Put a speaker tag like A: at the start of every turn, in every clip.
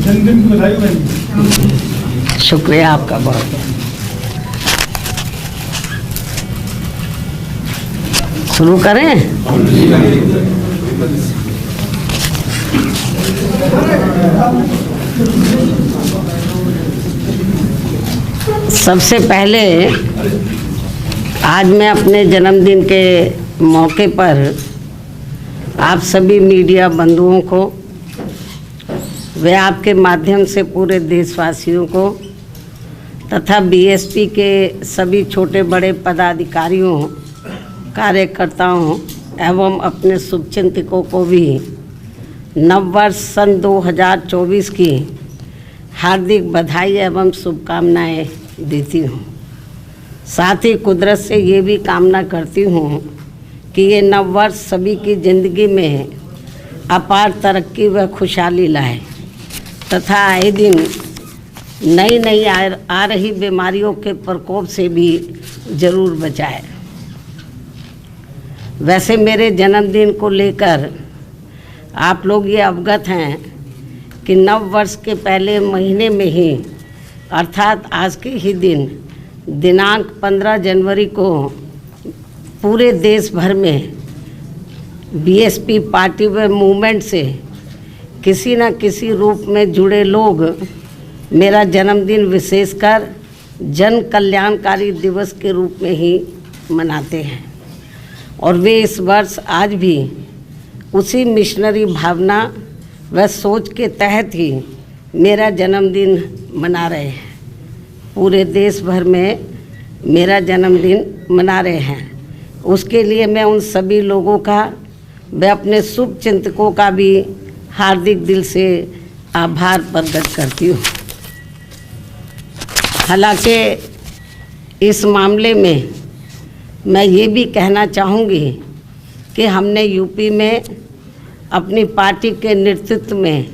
A: जन्मदिन की बधाई भाई।
B: शुक्रिया आपका बहुत। शुरू करें? सबसे पहले आज मैं अपने जन्मदिन के मौके पर आप सभी मीडिया बंधुओं को वे आपके माध्यम से पूरे देशवासियों को तथा बीएसपी के सभी छोटे बड़े पदाधिकारियों कार्यकर्ताओं एवं अपने शुभचिंतकों को भी नववर्ष सन 2024 की हार्दिक बधाई एवं शुभकामनाएं देती हूँ। साथ ही कुदरत से ये भी कामना करती हूँ कि ये नववर्ष सभी की ज़िंदगी में अपार तरक्की व खुशहाली लाए तथा आए दिन नई नई आ रही बीमारियों के प्रकोप से भी ज़रूर बचाए। वैसे मेरे जन्मदिन को लेकर आप लोग ये अवगत हैं कि नव वर्ष के पहले महीने में ही अर्थात आज के ही दिन दिनांक 15 जनवरी को पूरे देश भर में बीएसपी पार्टी व मूवमेंट से किसी न किसी रूप में जुड़े लोग मेरा जन्मदिन विशेषकर जन कल्याणकारी दिवस के रूप में ही मनाते हैं और वे इस वर्ष आज भी उसी मिशनरी भावना व सोच के तहत ही मेरा जन्मदिन मना रहे हैं। पूरे देश भर में मेरा जन्मदिन मना रहे हैं। उसके लिए मैं उन सभी लोगों का व अपने शुभ चिंतकों का भी हार्दिक दिल से आभार प्रकट करती हूँ। हालांकि इस मामले में मैं ये भी कहना चाहूँगी कि हमने यूपी में अपनी पार्टी के नेतृत्व में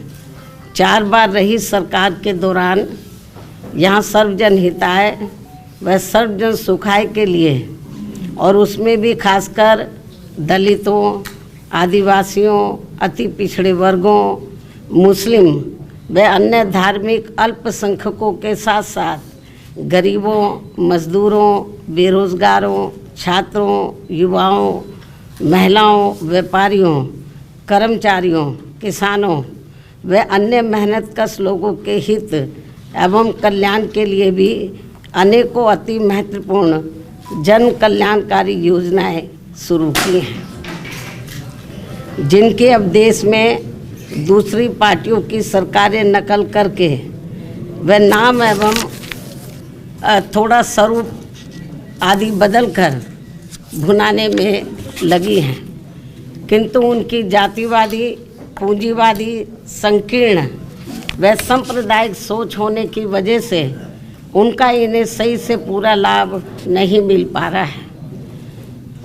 B: 4 बार रही सरकार के दौरान यहाँ सर्वजन हिताय व सर्वजन सुखाय के लिए और उसमें भी खासकर दलितों, आदिवासियों, अति पिछड़े वर्गों, मुस्लिम व अन्य धार्मिक अल्पसंख्यकों के साथ साथ गरीबों, मजदूरों, बेरोजगारों, छात्रों, युवाओं, महिलाओं, व्यापारियों, कर्मचारियों, किसानों व अन्य मेहनतकश लोगों के हित एवं कल्याण के लिए भी अनेकों अति महत्वपूर्ण जन कल्याणकारी योजनाएं शुरू की हैं, जिनके अब देश में दूसरी पार्टियों की सरकारें नकल करके व नाम एवं थोड़ा स्वरूप आदि बदलकर भुनाने में लगी हैं, किंतु उनकी जातिवादी, पूंजीवादी, संकीर्ण व सांप्रदायिक सोच होने की वजह से उनका इन्हें सही से पूरा लाभ नहीं मिल पा रहा है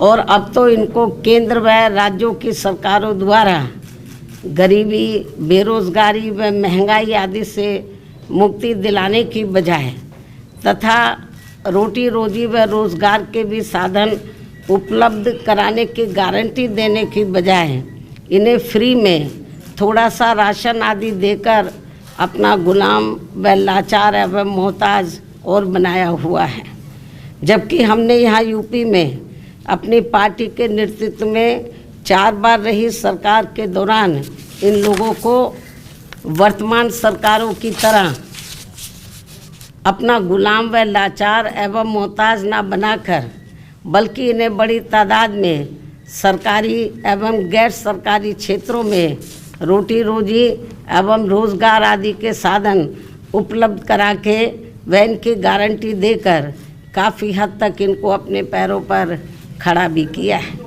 B: और अब तो इनको केंद्र व राज्यों की सरकारों द्वारा गरीबी, बेरोजगारी व महंगाई आदि से मुक्ति दिलाने की बजाय तथा रोटी रोजी व रोजगार के भी साधन उपलब्ध कराने की गारंटी देने की बजाय इन्हें फ्री में थोड़ा सा राशन आदि देकर अपना गुलाम व लाचार एवं मोहताज और बनाया हुआ है। जबकि हमने यहाँ यूपी में अपनी पार्टी के नेतृत्व में 4 बार रही सरकार के दौरान इन लोगों को वर्तमान सरकारों की तरह अपना गुलाम व लाचार एवं मोहताज ना बनाकर, बल्कि इन्हें बड़ी तादाद में सरकारी एवं गैर सरकारी क्षेत्रों में रोटी रोजी एवं रोजगार आदि के साधन उपलब्ध करा के व इनकी गारंटी देकर काफ़ी हद तक इनको अपने पैरों पर खड़ा भी किया है।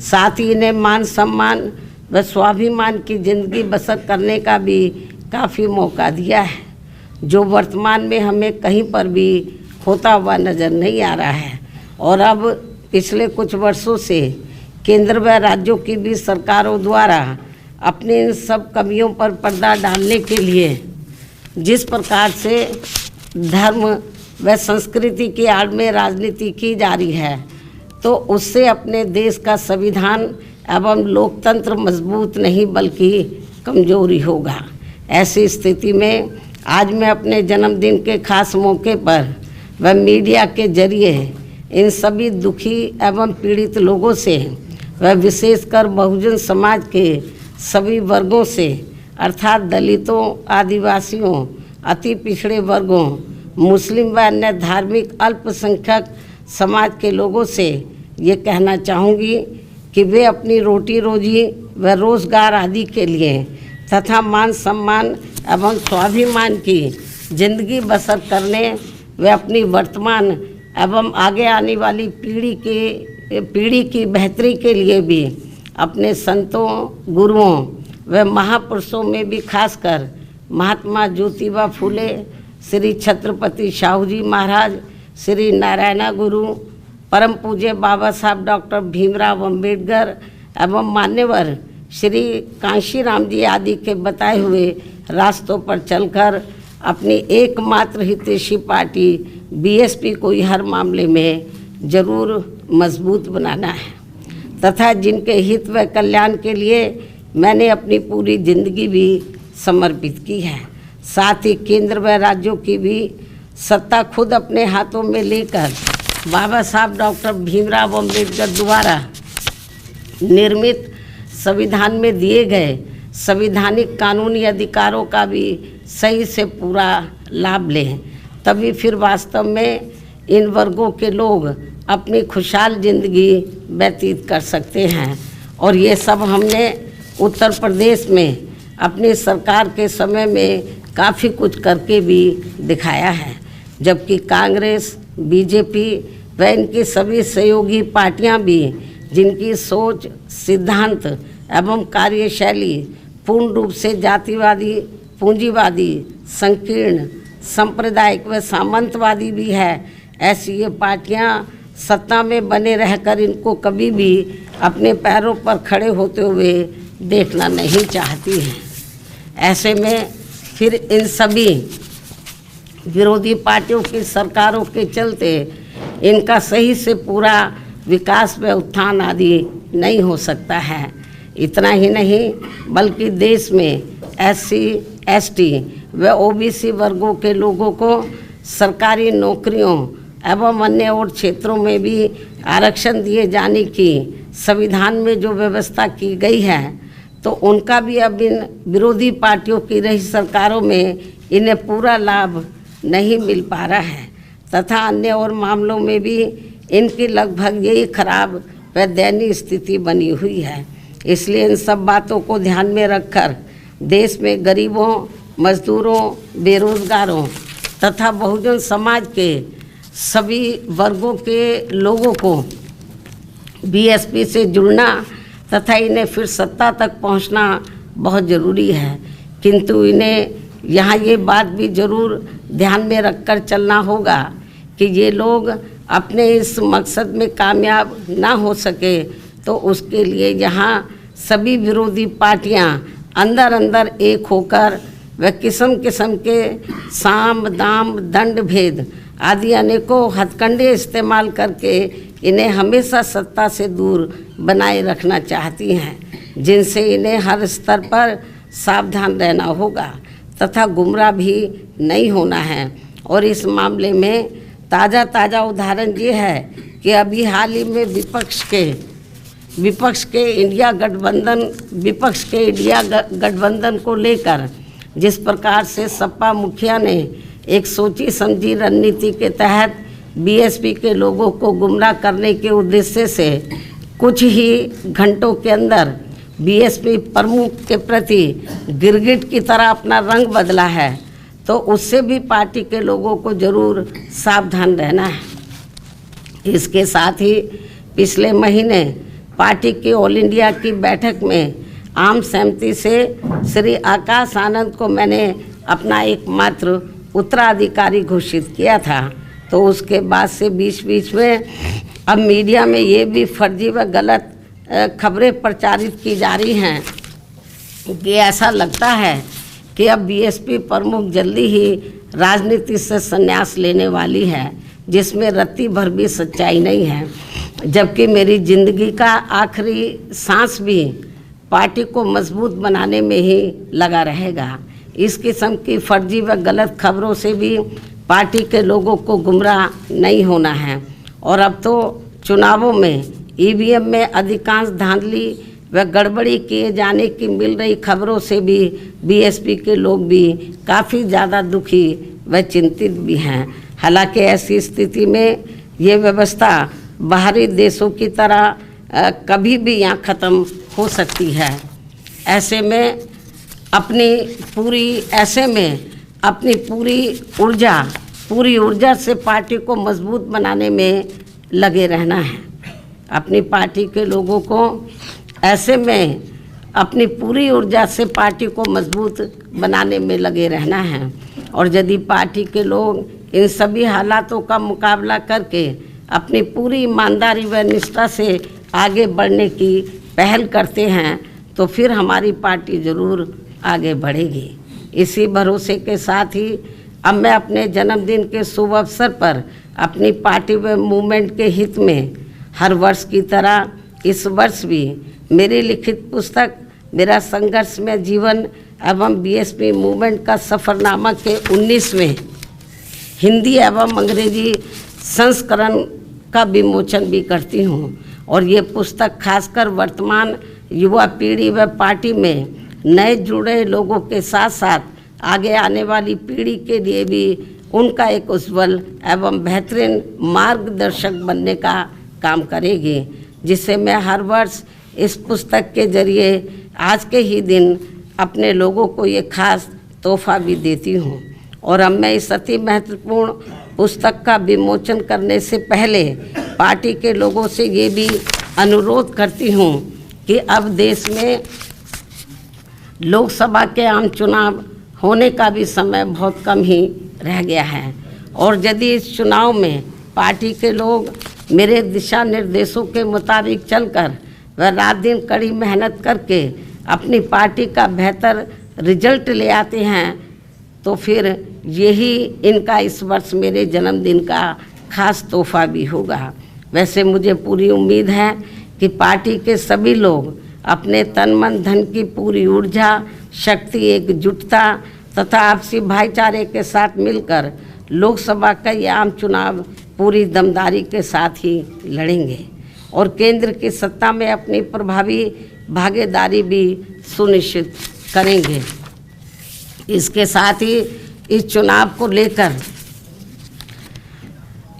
B: साथ ही इन्हें मान सम्मान व स्वाभिमान की ज़िंदगी बसर करने का भी काफ़ी मौका दिया है, जो वर्तमान में हमें कहीं पर भी होता हुआ नज़र नहीं आ रहा है। और अब पिछले कुछ वर्षों से केंद्र व राज्यों की भी सरकारों द्वारा अपने इन सब कमियों पर पर्दा डालने के लिए जिस प्रकार से धर्म व संस्कृति की आड़ में राजनीति की जा रही है, तो उससे अपने देश का संविधान एवं लोकतंत्र मजबूत नहीं बल्कि कमजोरी होगा। ऐसी स्थिति में आज मैं अपने जन्मदिन के खास मौके पर व मीडिया के जरिए इन सभी दुखी एवं पीड़ित लोगों से व विशेषकर बहुजन समाज के सभी वर्गों से अर्थात दलितों, आदिवासियों, अति पिछड़े वर्गों, मुस्लिम व अन्य धार्मिक अल्पसंख्यक समाज के लोगों से ये कहना चाहूँगी कि वे अपनी रोटी रोजी व रोज़गार आदि के लिए तथा मान सम्मान एवं स्वाभिमान की जिंदगी बसर करने व अपनी वर्तमान एवं आगे आने वाली पीढ़ी की बेहतरी के लिए भी अपने संतों, गुरुओं व महापुरुषों में भी खासकर महात्मा ज्योतिबा फूले, श्री छत्रपति शाहू जी महाराज, श्री नारायण गुरु, परम पूज्य बाबा साहब डॉक्टर भीमराव अंबेडकर एवं मान्यवर श्री कांशीराम जी आदि के बताए हुए रास्तों पर चलकर अपनी एकमात्र हितैषी पार्टी बीएसपी को हर मामले में जरूर मजबूत बनाना है तथा जिनके हित व कल्याण के लिए मैंने अपनी पूरी जिंदगी भी समर्पित की है। साथ ही केंद्र व राज्यों की भी सत्ता खुद अपने हाथों में लेकर बाबा साहब डॉक्टर भीमराव अंबेडकर द्वारा निर्मित संविधान में दिए गए संवैधानिक कानूनी अधिकारों का भी सही से पूरा लाभ लें, तभी फिर वास्तव में इन वर्गों के लोग अपनी खुशहाल जिंदगी व्यतीत कर सकते हैं। और ये सब हमने उत्तर प्रदेश में अपनी सरकार के समय में काफ़ी कुछ करके भी दिखाया है, जबकि कांग्रेस, बीजेपी व इनकी सभी सहयोगी पार्टियां भी जिनकी सोच, सिद्धांत एवं कार्यशैली पूर्ण रूप से जातिवादी, पूंजीवादी, संकीर्ण, सांप्रदायिक व सामंतवादी भी है, ऐसी ये पार्टियां सत्ता में बने रहकर इनको कभी भी अपने पैरों पर खड़े होते हुए देखना नहीं चाहती हैं। ऐसे में फिर इन सभी विरोधी पार्टियों की सरकारों के चलते इनका सही से पूरा विकास व उत्थान आदि नहीं हो सकता है। इतना ही नहीं बल्कि देश में SC, ST व OBC वर्गों के लोगों को सरकारी नौकरियों एवं अन्य और क्षेत्रों में भी आरक्षण दिए जाने की संविधान में जो व्यवस्था की गई है, तो उनका भी अब इन विरोधी पार्टियों की रही सरकारों में इन्हें पूरा लाभ नहीं मिल पा रहा है तथा अन्य और मामलों में भी इनकी लगभग यही खराब व दयनीय स्थिति बनी हुई है। इसलिए इन सब बातों को ध्यान में रखकर देश में गरीबों, मजदूरों, बेरोजगारों तथा बहुजन समाज के सभी वर्गों के लोगों को बीएसपी से जुड़ना तथा इन्हें फिर सत्ता तक पहुंचना बहुत ज़रूरी है। किंतु इन्हें यहाँ ये बात भी ज़रूर ध्यान में रखकर चलना होगा कि ये लोग अपने इस मकसद में कामयाब ना हो सके, तो उसके लिए यहाँ सभी विरोधी पार्टियाँ अंदर अंदर एक होकर व किस्म किस्म के साम, दाम, दंड भेद आदि अनेकों हथकंडे इस्तेमाल करके इन्हें हमेशा सत्ता से दूर बनाए रखना चाहती हैं, जिनसे इन्हें हर स्तर पर सावधान रहना होगा तथा गुमराह भी नहीं होना है। और इस मामले में ताज़ा उदाहरण ये है कि अभी हाल ही में विपक्ष के इंडिया गठबंधन को लेकर जिस प्रकार से सपा मुखिया ने एक सोची समझी रणनीति के तहत बीएसपी के लोगों को गुमराह करने के उद्देश्य से कुछ ही घंटों के अंदर बीएसपी प्रमुख के प्रति गिरगिट की तरह अपना रंग बदला है, तो उससे भी पार्टी के लोगों को जरूर सावधान रहना है। इसके साथ ही पिछले महीने पार्टी की ऑल इंडिया की बैठक में आम सहमति से श्री आकाश आनंद को मैंने अपना एकमात्र उत्तराधिकारी घोषित किया था। तो उसके बाद से बीच में अब मीडिया में ये भी फर्जी व गलत खबरें प्रचारित की जा रही हैं कि ऐसा लगता है कि अब बीएसपी प्रमुख जल्दी ही राजनीति से संन्यास लेने वाली है, जिसमें रत्ती भर भी सच्चाई नहीं है। जबकि मेरी ज़िंदगी का आखिरी सांस भी पार्टी को मजबूत बनाने में ही लगा रहेगा। इस किस्म की फर्जी व गलत खबरों से भी पार्टी के लोगों को गुमराह नहीं होना है। और अब तो चुनावों में ईवीएम में अधिकांश धांधली व गड़बड़ी किए जाने की मिल रही खबरों से भी बीएसपी के लोग भी काफ़ी ज़्यादा दुखी व चिंतित भी हैं। हालांकि ऐसी स्थिति में ये व्यवस्था बाहरी देशों की तरह कभी भी यहाँ ख़त्म हो सकती है। ऐसे में अपनी पूरी ऊर्जा से पार्टी को मजबूत बनाने में लगे रहना है। अपनी पार्टी के लोगों को ऐसे में अपनी पूरी ऊर्जा से पार्टी को मजबूत बनाने में लगे रहना है। और यदि पार्टी के लोग इन सभी हालातों का मुकाबला करके अपनी पूरी ईमानदारी व निष्ठा से आगे बढ़ने की पहल करते हैं तो फिर हमारी पार्टी ज़रूर आगे बढ़ेगी। इसी भरोसे के साथ ही अब मैं अपने जन्मदिन के शुभ अवसर पर अपनी पार्टी व मूवमेंट के हित में हर वर्ष की तरह इस वर्ष भी मेरी लिखित पुस्तक मेरा संघर्षमय जीवन एवं बीएसपी मूवमेंट का सफ़रनामा के 19वें हिंदी एवं अंग्रेजी संस्करण का विमोचन भी करती हूँ। और ये पुस्तक खासकर वर्तमान युवा पीढ़ी व पार्टी में नए जुड़े लोगों के साथ साथ आगे आने वाली पीढ़ी के लिए भी उनका एक उज्ज्वल एवं बेहतरीन मार्गदर्शक बनने का काम करेगी, जिससे मैं हर वर्ष इस पुस्तक के जरिए आज के ही दिन अपने लोगों को ये खास तोहफा भी देती हूँ। और अब मैं इस अति महत्वपूर्ण पुस्तक का विमोचन करने से पहले पार्टी के लोगों से ये भी अनुरोध करती हूँ कि अब देश में लोकसभा के आम चुनाव होने का भी समय बहुत कम ही रह गया है। और यदि इस चुनाव में पार्टी के लोग मेरे दिशा निर्देशों के मुताबिक चलकर व रात दिन कड़ी मेहनत करके अपनी पार्टी का बेहतर रिजल्ट ले आते हैं तो फिर यही इनका इस वर्ष मेरे जन्मदिन का खास तोहफा भी होगा। वैसे मुझे पूरी उम्मीद है कि पार्टी के सभी लोग अपने तन मन धन की पूरी ऊर्जा, शक्ति, एकजुटता तथा आपसी भाईचारे के साथ मिलकर लोकसभा का ये आम चुनाव पूरी दमदारी के साथ ही लड़ेंगे और केंद्र की सत्ता में अपनी प्रभावी भागीदारी भी सुनिश्चित करेंगे। इसके साथ ही इस चुनाव को लेकर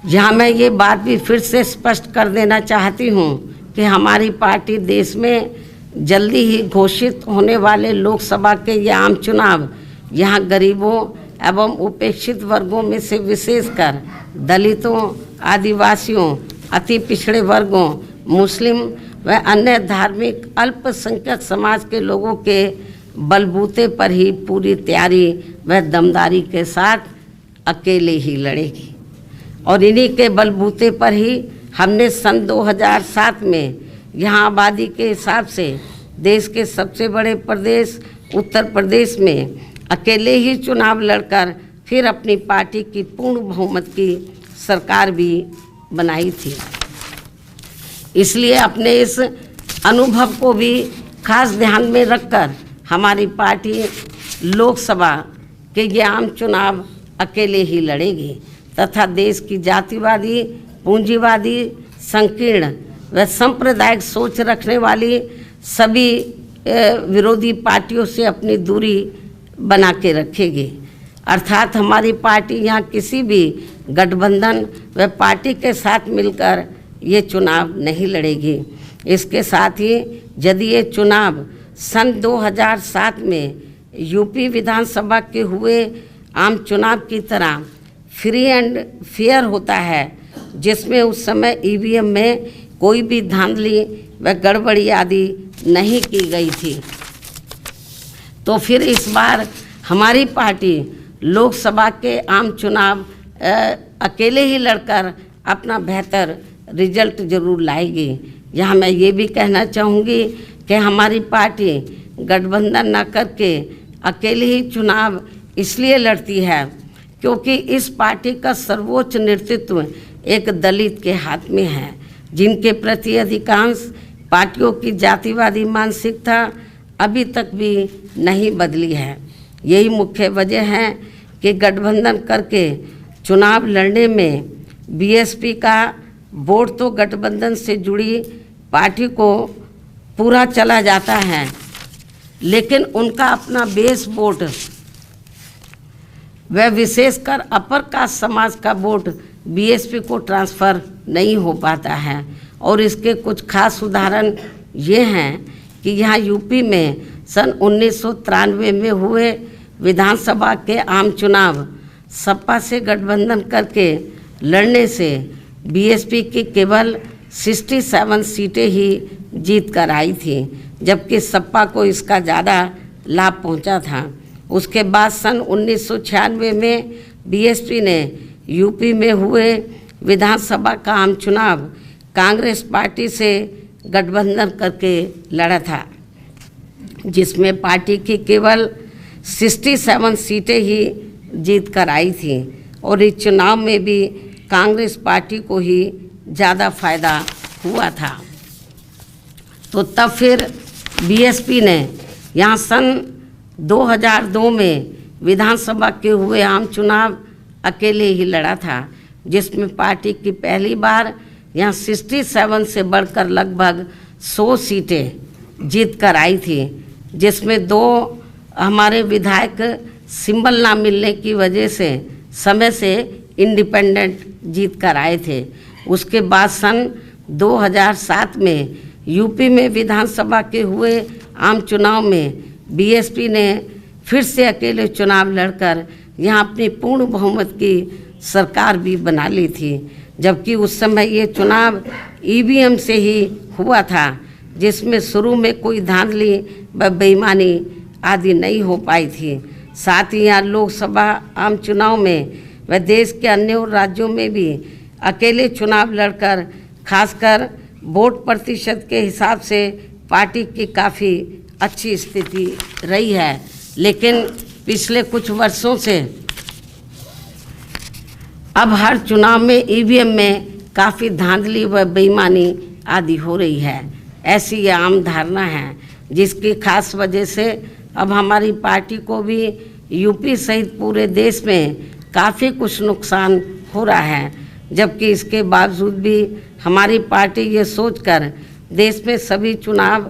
B: यहाँ मैं ये बात भी फिर से स्पष्ट कर देना चाहती हूँ कि हमारी पार्टी देश में जल्दी ही घोषित होने वाले लोकसभा के ये आम चुनाव यहाँ गरीबों एवं उपेक्षित वर्गों में से विशेषकर दलितों, आदिवासियों, अति पिछड़े वर्गों, मुस्लिम व अन्य धार्मिक अल्पसंख्यक समाज के लोगों के बलबूते पर ही पूरी तैयारी व दमदारी के साथ अकेले ही लड़ेगी। और इन्हीं के बलबूते पर ही हमने सन 2007 में यहाँ आबादी के हिसाब से देश के सबसे बड़े प्रदेश उत्तर प्रदेश में अकेले ही चुनाव लड़कर फिर अपनी पार्टी की पूर्ण बहुमत की सरकार भी बनाई थी। इसलिए अपने इस अनुभव को भी खास ध्यान में रखकर हमारी पार्टी लोकसभा के ये आम चुनाव अकेले ही लड़ेगी तथा देश की जातिवादी, पूंजीवादी, संकीर्ण व सांप्रदायिक सोच रखने वाली सभी विरोधी पार्टियों से अपनी दूरी बना के रखेगी। अर्थात हमारी पार्टी यहाँ किसी भी गठबंधन व पार्टी के साथ मिलकर ये चुनाव नहीं लड़ेगी। इसके साथ ही यदि ये चुनाव सन 2007 में यूपी विधानसभा के हुए आम चुनाव की तरह फ्री एंड फेयर होता है, जिसमें उस समय ईवीएम में कोई भी धांधली व गड़बड़ी आदि नहीं की गई थी, तो फिर इस बार हमारी पार्टी लोकसभा के आम चुनाव अकेले ही लड़कर अपना बेहतर रिजल्ट जरूर लाएगी। यहाँ मैं ये भी कहना चाहूँगी कि हमारी पार्टी गठबंधन न करके अकेले ही चुनाव इसलिए लड़ती है क्योंकि इस पार्टी का सर्वोच्च नेतृत्व एक दलित के हाथ में है, जिनके प्रति अधिकांश पार्टियों की जातिवादी मानसिकता अभी तक भी नहीं बदली है। यही मुख्य वजह है कि गठबंधन करके चुनाव लड़ने में बीएसपी का वोट तो गठबंधन से जुड़ी पार्टी को पूरा चला जाता है, लेकिन उनका अपना बेस वोट व विशेषकर अपर कास्ट समाज का वोट बीएसपी को ट्रांसफ़र नहीं हो पाता है। और इसके कुछ खास उदाहरण ये हैं कि यहाँ यूपी में सन 1993 में हुए विधानसभा के आम चुनाव सपा से गठबंधन करके लड़ने से बीएसपी की केवल 67 सीटें ही जीत कर आई थी, जबकि सपा को इसका ज़्यादा लाभ पहुंचा था। उसके बाद सन 1996 में बीएसपी ने यूपी में हुए विधानसभा का आम चुनाव कांग्रेस पार्टी से गठबंधन करके लड़ा था, जिसमें पार्टी की केवल 67 सीटें ही जीत कर आई थी और इस चुनाव में भी कांग्रेस पार्टी को ही ज़्यादा फायदा हुआ था। तो तब फिर बीएसपी ने यहाँ सन 2002 में विधानसभा के हुए आम चुनाव अकेले ही लड़ा था, जिसमें पार्टी की पहली बार यहाँ 67 से बढ़कर लगभग 100 सीटें जीत कर आई थी, जिसमें 2 हमारे विधायक सिंबल ना मिलने की वजह से समय से इंडिपेंडेंट जीत कर आए थे। उसके बाद सन 2007 में यूपी में विधानसभा के हुए आम चुनाव में बीएसपी ने फिर से अकेले चुनाव लड़कर यहाँ अपनी पूर्ण बहुमत की सरकार भी बना ली थी, जबकि उस समय ये चुनाव ईवीएम से ही हुआ था, जिसमें शुरू में कोई धांधली व बेईमानी आदि नहीं हो पाई थी। साथ ही यहाँ लोकसभा आम चुनाव में व देश के अन्य राज्यों में भी अकेले चुनाव लड़कर खासकर वोट प्रतिशत के हिसाब से पार्टी की काफ़ी अच्छी स्थिति रही है, लेकिन पिछले कुछ वर्षों से अब हर चुनाव में ईवीएम में काफ़ी धांधली व बेईमानी आदि हो रही है। ऐसी ये आम धारणा है, जिसकी खास वजह से अब हमारी पार्टी को भी यूपी सहित पूरे देश में काफ़ी कुछ नुकसान हो रहा है, जबकि इसके बावजूद भी हमारी पार्टी ये सोचकर देश में सभी चुनाव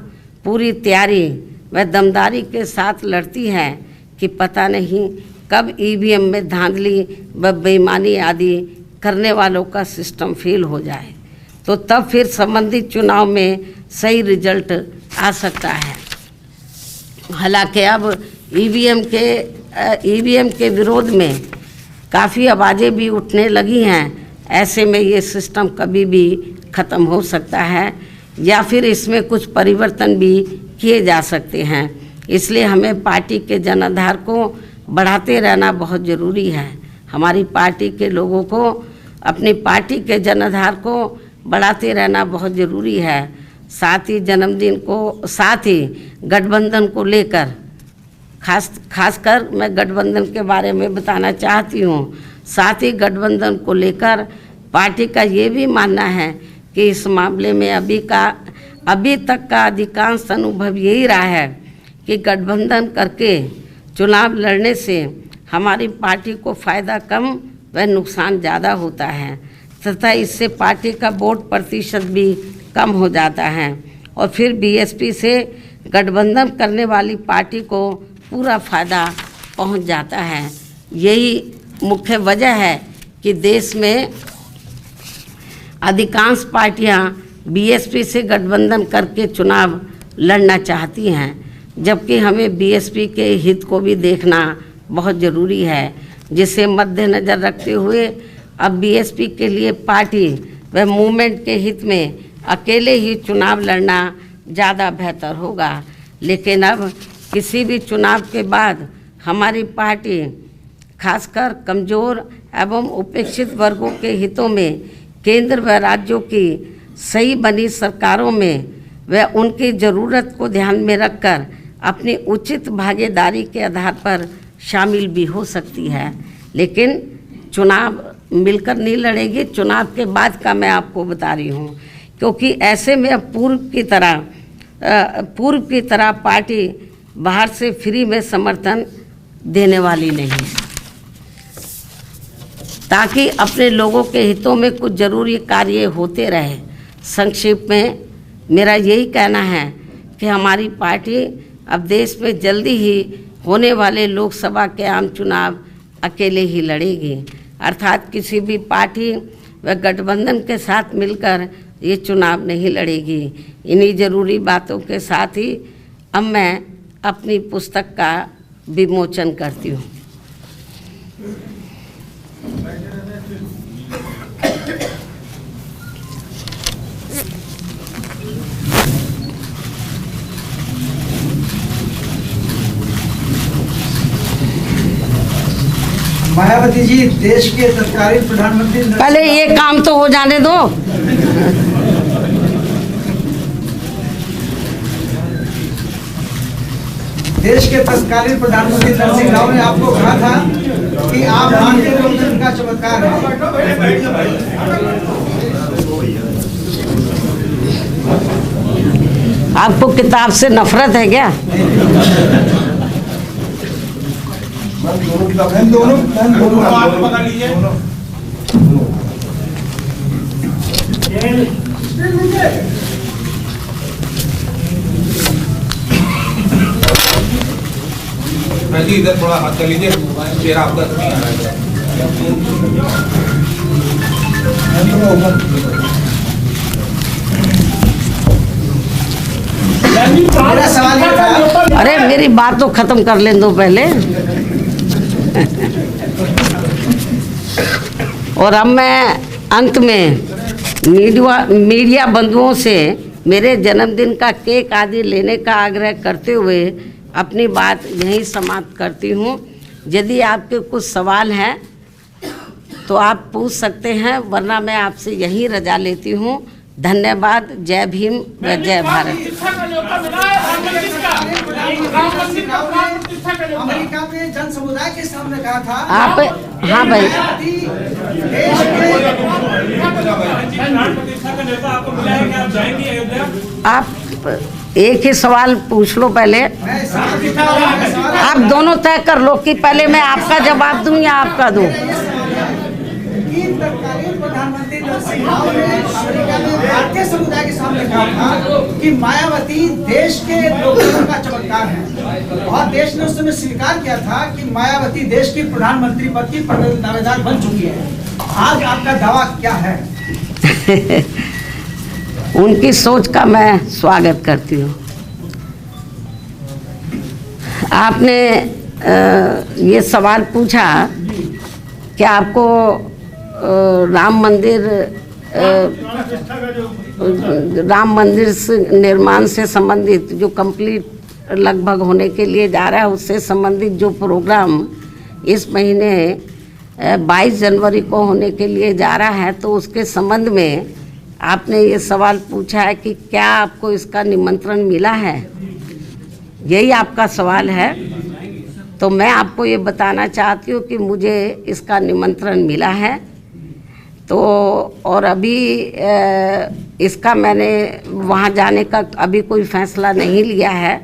B: पूरी तैयारी व दमदारी के साथ लड़ती है कि पता नहीं कब ईवीएम में धांधली व बेईमानी आदि करने वालों का सिस्टम फेल हो जाए, तो तब फिर संबंधित चुनाव में सही रिजल्ट आ सकता है। हालांकि अब ईवीएम के विरोध में काफ़ी आवाज़ें भी उठने लगी हैं। ऐसे में ये सिस्टम कभी भी ख़त्म हो सकता है या फिर इसमें कुछ परिवर्तन भी किए जा सकते हैं। इसलिए हमें पार्टी के जनाधार को बढ़ाते रहना बहुत ज़रूरी है। हमारी पार्टी के लोगों को अपनी पार्टी के जनाधार को बढ़ाते रहना बहुत ज़रूरी है। साथ ही गठबंधन को लेकर खासकर मैं गठबंधन के बारे में बताना चाहती हूँ। साथ ही गठबंधन को लेकर पार्टी का ये भी मानना है कि इस मामले में अभी तक का अधिकांश अनुभव यही रहा है कि गठबंधन करके चुनाव लड़ने से हमारी पार्टी को फ़ायदा कम वह नुकसान ज़्यादा होता है तथा इससे पार्टी का वोट प्रतिशत भी कम हो जाता है और फिर बीएसपी से गठबंधन करने वाली पार्टी को पूरा फायदा पहुंच जाता है। यही मुख्य वजह है कि देश में अधिकांश पार्टियां बीएसपी से गठबंधन करके चुनाव लड़ना चाहती हैं, जबकि हमें बीएसपी के हित को भी देखना बहुत ज़रूरी है, जिसे मद्देनज़र रखते हुए अब बीएसपी के लिए पार्टी व मूवमेंट के हित में अकेले ही चुनाव लड़ना ज़्यादा बेहतर होगा। लेकिन अब किसी भी चुनाव के बाद हमारी पार्टी खासकर कमज़ोर एवं उपेक्षित वर्गों के हितों में केंद्र व राज्यों की सही बनी सरकारों में व उनकी ज़रूरत को ध्यान में रखकर अपनी उचित भागीदारी के आधार पर शामिल भी हो सकती है। लेकिन चुनाव मिलकर नहीं लड़ेगी, चुनाव के बाद का मैं आपको बता रही हूँ, क्योंकि ऐसे में अब पूर्व की तरह पार्टी बाहर से फ्री में समर्थन देने वाली नहीं, ताकि अपने लोगों के हितों में कुछ ज़रूरी कार्य होते रहे। संक्षेप में मेरा यही कहना है कि हमारी पार्टी अब देश में जल्दी ही होने वाले लोकसभा के आम चुनाव अकेले ही लड़ेगी, अर्थात किसी भी पार्टी व गठबंधन के साथ मिलकर ये चुनाव नहीं लड़ेगी। इन्हीं ज़रूरी बातों के साथ ही अब मैं अपनी पुस्तक का विमोचन करती हूँ।
C: मायावती जी देश के तत्कालीन प्रधानमंत्री
B: पहले ये काम तो हो जाने दो।
C: देश के तत्कालीन प्रधानमंत्री नरसिंह राव ने आपको कहा था कि आप भारतीय लोकतंत्र का चमत्कार हैं।
B: आपको किताब से नफरत है क्या?
A: दोनों पकड़ लीजिए।
D: इधर थोड़ा हाथ कर लीजिए, चेहरा आपका नहीं आ रहा
C: मेरा सवाल ये था,
B: अरे मेरी बात तो खत्म कर लें दो पहले। और अब मैं अंत में मीडिया बंधुओं से मेरे जन्मदिन का केक आदि लेने का आग्रह करते हुए अपनी बात यहीं समाप्त करती हूँ। यदि आपके कुछ सवाल हैं तो आप पूछ सकते हैं, वरना मैं आपसे यहीं रजा लेती हूँ। धन्यवाद। जय भीम व जय भारत।
C: अमेरिका में जन समुदाय के सामने कहा था
B: आप हाँ भाई, आप एक ही सवाल पूछ लो पहले। आप दोनों तय कर लो कि पहले मैं आपका जवाब दूं या आपका दूं।
C: तत्कालीन प्रधानमंत्री नरसिंह राव ने अमेरिका में भारतीय समुदाय के सामने कहा था कि मायावती देश के लोकतंत्र का चमत्कार है, और देश ने उस समय स्वीकार किया था कि मायावती देश की प्रधानमंत्री पद की दावेदार बन चुकी है। आज आपका दावा क्या है?
B: उनकी सोच का मैं स्वागत करती हूँ। आपने ये सवाल पूछा कि आपको राम मंदिर से निर्माण से संबंधित जो कंप्लीट लगभग होने के लिए जा रहा है, उससे संबंधित जो प्रोग्राम इस महीने 22 जनवरी को होने के लिए जा रहा है, तो उसके संबंध में आपने ये सवाल पूछा है कि क्या आपको इसका निमंत्रण मिला है, यही आपका सवाल है। तो मैं आपको ये बताना चाहती हूँ कि मुझे इसका निमंत्रण मिला है। तो और अभी इसका मैंने वहाँ जाने का अभी कोई फैसला नहीं लिया है,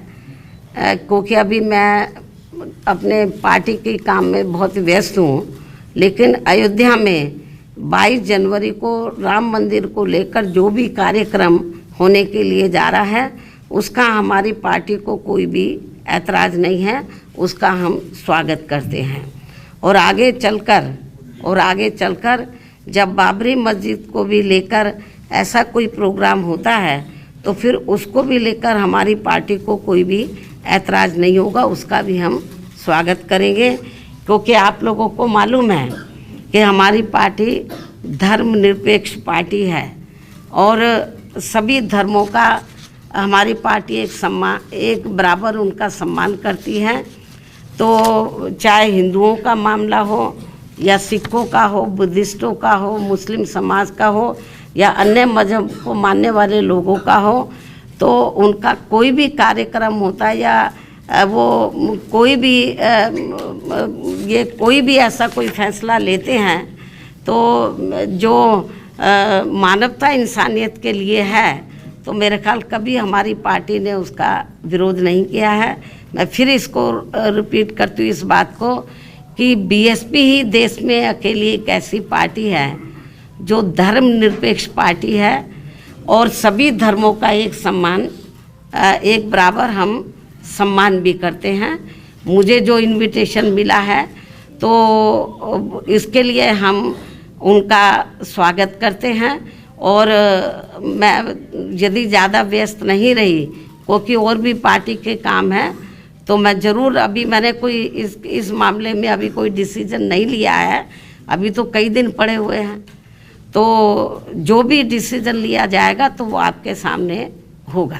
B: क्योंकि अभी मैं अपने पार्टी के काम में बहुत व्यस्त हूँ। लेकिन अयोध्या में 22 जनवरी को राम मंदिर को लेकर जो भी कार्यक्रम होने के लिए जा रहा है उसका हमारी पार्टी को कोई भी ऐतराज़ नहीं है, उसका हम स्वागत करते हैं। और आगे चलकर जब बाबरी मस्जिद को भी लेकर ऐसा कोई प्रोग्राम होता है तो फिर उसको भी लेकर हमारी पार्टी को कोई भी ऐतराज़ नहीं होगा, उसका भी हम स्वागत करेंगे। क्योंकि आप लोगों को मालूम है कि हमारी पार्टी धर्मनिरपेक्ष पार्टी है और सभी धर्मों का हमारी पार्टी एक बराबर उनका सम्मान करती है। तो चाहे हिंदुओं का मामला हो या सिखों का हो, बुद्धिस्टों का हो, मुस्लिम समाज का हो या अन्य मजहब को मानने वाले लोगों का हो, तो उनका कोई भी कार्यक्रम होता है या वो कोई भी ऐसा कोई फैसला लेते हैं तो जो मानवता इंसानियत के लिए है, तो मेरे ख्याल कभी हमारी पार्टी ने उसका विरोध नहीं किया है। मैं फिर इसको रिपीट करती हूँ इस बात को कि बीएसपी ही देश में अकेली एक ऐसी पार्टी है जो धर्मनिरपेक्ष पार्टी है और सभी धर्मों का एक बराबर हम सम्मान भी करते हैं। मुझे जो इनविटेशन मिला है तो इसके लिए हम उनका स्वागत करते हैं। और मैं यदि ज़्यादा व्यस्त नहीं रही क्योंकि और भी पार्टी के काम हैं तो मैं ज़रूर, अभी मैंने कोई इस मामले में अभी कोई डिसीजन नहीं लिया है, अभी तो कई दिन पड़े हुए हैं। तो जो भी डिसीजन लिया जाएगा तो वो आपके सामने होगा।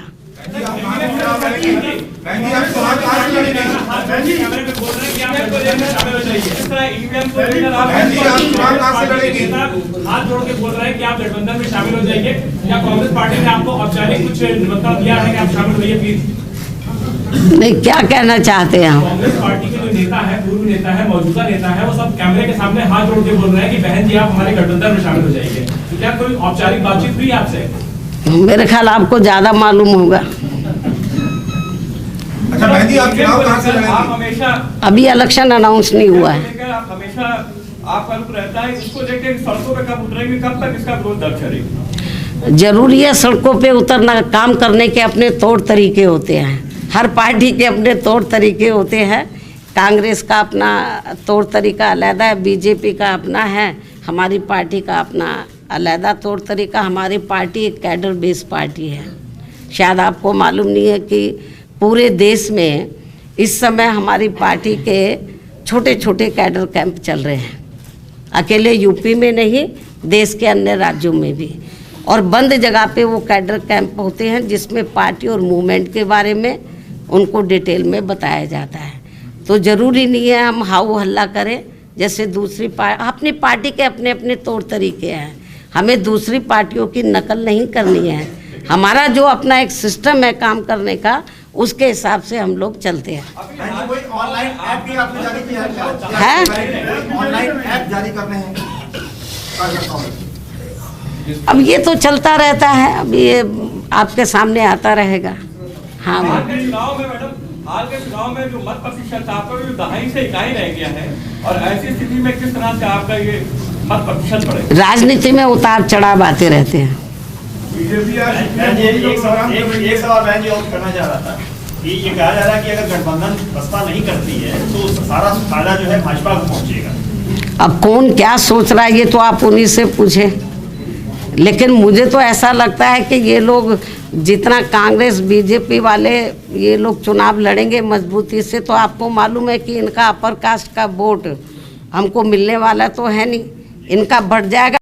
A: हाथ जोड़ के बोल रहे हैं कि आप गठबंधन में शामिल हो जाइए, या कांग्रेस पार्टी ने आपको औपचारिक कुछ निमंत्रण दिया है कि आप शामिल होइए प्लीज?
B: नहीं, क्या कहना चाहते हैं हम?
A: कांग्रेस पार्टी के जो नेता है, पूर्व नेता है, मौजूदा नेता है, वो सब कैमरे के सामने हाथ जोड़ के बोल रहे हैं कि बहन जी आप हमारे गठबंधन में शामिल हो जाइए। तो क्या कोई औपचारिक बातचीत हुई आपसे?
B: मेरे ख्याल आपको ज़्यादा मालूम होगा।
D: अच्छा बहन जी, आप चुनाव कहां से लड़ेंगी?
A: आप हमेशा
B: अभी इलेक्शन अनाउंस नहीं हुआ है।
A: आप हमेशा आपका रुख रहता है, इसको लेकर सड़कों पे कब उतरेंगे, कब तक इसका विरोध दर्ज करेंगे?
B: जरूरी है सड़कों पे उतरना, काम करने के अपने तौर तरीके होते हैं, हर पार्टी के अपने तौर तरीके होते हैं। कांग्रेस का अपना तौर तरीका अलग है, बीजेपी का अपना है, हमारी पार्टी का अपना अलग तौर तरीका। हमारी पार्टी एक कैडर बेस्ड पार्टी है। शायद आपको मालूम नहीं है कि पूरे देश में इस समय हमारी पार्टी के छोटे छोटे कैडर कैंप चल रहे हैं, अकेले यूपी में नहीं, देश के अन्य राज्यों में भी। और बंद जगह पे वो कैडर कैंप होते हैं जिसमें पार्टी और मूवमेंट के बारे में उनको डिटेल में बताया जाता है। तो ज़रूरी नहीं है हम हाउ हल्ला करें जैसे दूसरी अपनी पार्टी के अपने अपने तौर तरीके हैं, हमें दूसरी पार्टियों की नकल नहीं करनी है। हमारा जो अपना एक सिस्टम है काम करने का, उसके हिसाब से हम लोग चलते हैं।
D: ऑनलाइन ऐप भी आपने जारी किया
B: है?
D: ऑनलाइन ऐप जारी कर रहे हैं।
B: अब ये तो चलता रहता है, अब ये आपके सामने आता रहेगा। हाँ
A: हाल के चुनाव में मैडम, हाल के चुनाव में जो मत प्रतिशत आपका भी 2.5 से इकाई रह गया है, और ऐसी स्थिति में किस तरह से आपका ये मत प्रतिशत बढ़ेगा?
B: राजनीति में उतार चढ़ाव आते रहते हैं।
E: एक सवाल बहन जी और करना चाह रहा था कि ये कहा जा रहा है कि अगर गठबंधन बसपा नहीं करती है तो सारा फायदा जो है भाजपा को पहुंचेगा।
B: अब कौन क्या सोच रहा है ये तो आप उन्हीं से पूछे, लेकिन मुझे तो ऐसा लगता है कि ये लोग जितना कांग्रेस बीजेपी वाले ये लोग चुनाव लड़ेंगे मजबूती से, तो आपको मालूम है कि इनका अपर कास्ट का वोट हमको मिलने वाला तो है नहीं, इनका बढ़ जाएगा।